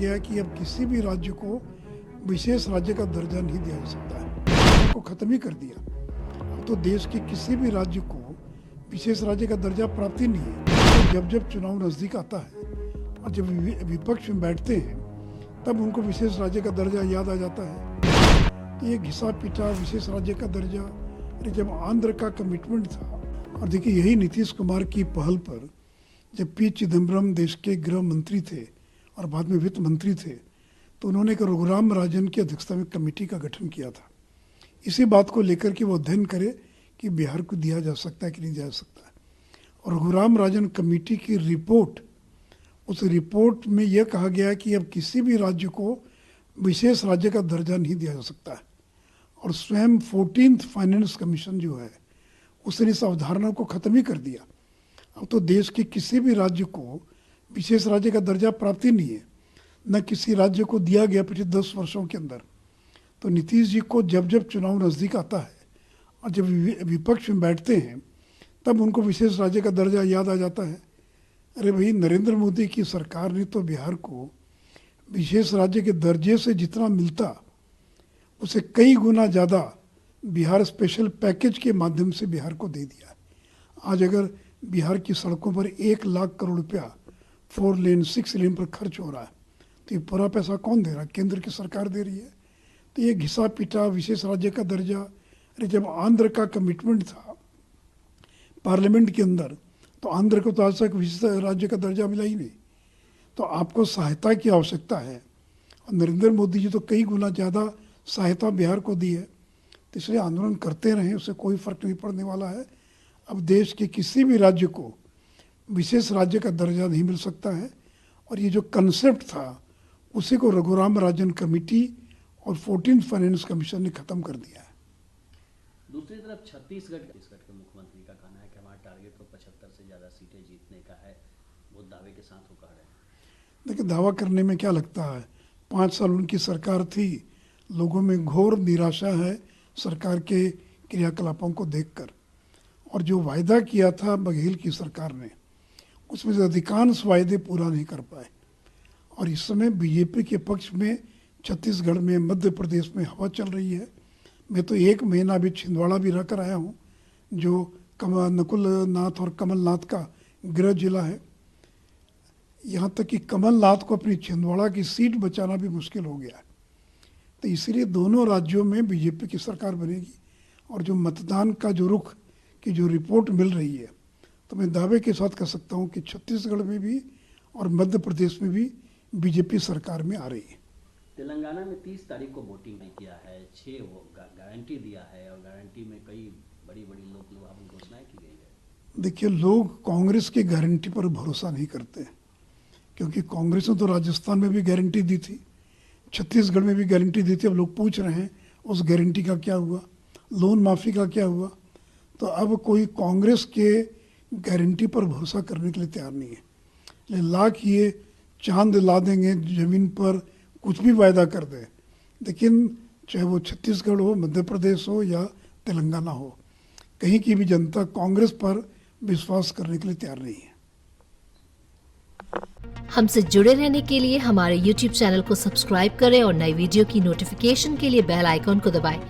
गया कि अब किसी भी राज्य को विशेष राज्य का दर्जा नहीं दिया जा सकता है, को खत्म ही कर दिया। अब तो देश के किसी भी राज्य को विशेष राज्य का दर्जा प्राप्त ही नहीं है। तो जब जब चुनाव नज़दीक आता है और जब विपक्ष में बैठते हैं तब उनको विशेष राज्य का दर्जा याद आ जाता है। ये घिसा पिटा विशेष राज्य का दर्जा, अरे जब आंध्र का कमिटमेंट था, और देखिए यही नीतीश कुमार की पहल पर जब पी चिदम्बरम देश के गृह मंत्री थे और बाद में वित्त मंत्री थे, तो उन्होंने एक रघुराम राजन की अध्यक्षता में कमेटी का गठन किया था इसी बात को लेकर कि वो अध्ययन करे कि बिहार को दिया जा सकता है कि नहीं दिया जा सकता है। और रघुराम राजन कमेटी की रिपोर्ट, उस रिपोर्ट में यह कहा गया कि अब किसी भी राज्य को विशेष राज्य का दर्जा नहीं दिया जा सकता है। और स्वयं 14th फाइनेंस कमीशन जो है उसने इस अवधारणा को ख़त्म ही कर दिया। अब तो देश के किसी भी राज्य को विशेष राज्य का दर्जा प्राप्त ही नहीं है, न किसी राज्य को दिया गया पिछले 10 वर्षों के अंदर। तो नीतीश जी को जब जब चुनाव नज़दीक आता है और जब विपक्ष में बैठते हैं तब उनको विशेष राज्य का दर्जा याद आ जाता है। अरे भाई, नरेंद्र मोदी की सरकार ने तो बिहार को विशेष राज्य के दर्जे से जितना मिलता उसे कई गुना ज़्यादा बिहार स्पेशल पैकेज के माध्यम से बिहार को दे दिया। आज अगर बिहार की सड़कों पर 1 लाख करोड़ रुपया 4 लेन 6 लेन पर खर्च हो रहा है, तो ये पूरा पैसा कौन दे रहा है? केंद्र की सरकार दे रही है। तो ये घिसा पिटा विशेष राज्य का दर्जा, अरे जब आंध्र का कमिटमेंट था पार्लियामेंट के अंदर, तो आंध्र को तो आज तक विशेष राज्य का दर्जा मिला ही नहीं। तो आपको सहायता की आवश्यकता है और नरेंद्र मोदी जी तो कई गुना ज़्यादा सहायता बिहार को दी है। तो इसलिए आंदोलन करते रहें, उससे कोई फर्क नहीं पड़ने वाला है। अब देश के किसी भी राज्य को विशेष राज्य का दर्जा नहीं मिल सकता है। और ये जो कंसेप्ट था उसी को रघुराम राजन कमेटी और 14th फाइनेंस कमीशन ने ख़त्म कर दिया है। दूसरी तरफ छत्तीसगढ़ के मुख्यमंत्री का कहना है कि हमारा टारगेट तो 75 से ज़्यादा सीटें जीतने का है, वो दावे के साथ वो कह रहे हैं। देखिए, दावा करने में क्या लगता है, 5 साल उनकी सरकार थी, लोगों में घोर निराशा है सरकार के क्रियाकलापों को देखकर। और जो वायदा किया था बघेल की सरकार ने, उसमें से अधिकांश वायदे पूरा नहीं कर पाए। और इस समय बीजेपी के पक्ष में छत्तीसगढ़ में, मध्य प्रदेश में हवा चल रही है। मैं तो 1 महीना अभी छिंदवाड़ा भी रह कर आया हूँ, जो नकुल नाथ और कमलनाथ का गृह जिला है। यहाँ तक कि कमलनाथ को अपनी छिंदवाड़ा की सीट बचाना भी मुश्किल हो गया है। तो इसीलिए दोनों राज्यों में बीजेपी की सरकार बनेगी। और जो मतदान का जो रुख की जो रिपोर्ट मिल रही है, तो मैं दावे के साथ कह सकता हूँ कि छत्तीसगढ़ में भी और मध्य प्रदेश में भी बीजेपी सरकार में आ रही है। तेलंगाना में 30 तारीख को वोटिंग नहीं किया है, 6 वो गारंटी दिया है और गारंटी में कई बड़ी बड़ी लोक लुभावन घोषणाएं की गई है। देखिए, लोग कांग्रेस की गारंटी पर भरोसा नहीं करते, क्योंकि कांग्रेस ने तो राजस्थान में भी गारंटी दी थी, छत्तीसगढ़ में भी गारंटी दी थी। अब लोग पूछ रहे हैं उस गारंटी का क्या हुआ, लोन माफ़ी का क्या हुआ। तो अब कोई कांग्रेस के गारंटी पर भरोसा करने के लिए तैयार नहीं है। लाख ये चांद ला देंगे ज़मीन पर, कुछ भी वायदा कर दे, लेकिन चाहे वो छत्तीसगढ़ हो, मध्य प्रदेश हो या तेलंगाना हो, कहीं की भी जनता कांग्रेस पर विश्वास करने के लिए तैयार नहीं है। हमसे जुड़े रहने के लिए हमारे YouTube चैनल को सब्सक्राइब करें और नई वीडियो की नोटिफिकेशन के लिए बेल आइकॉन को दबाएं।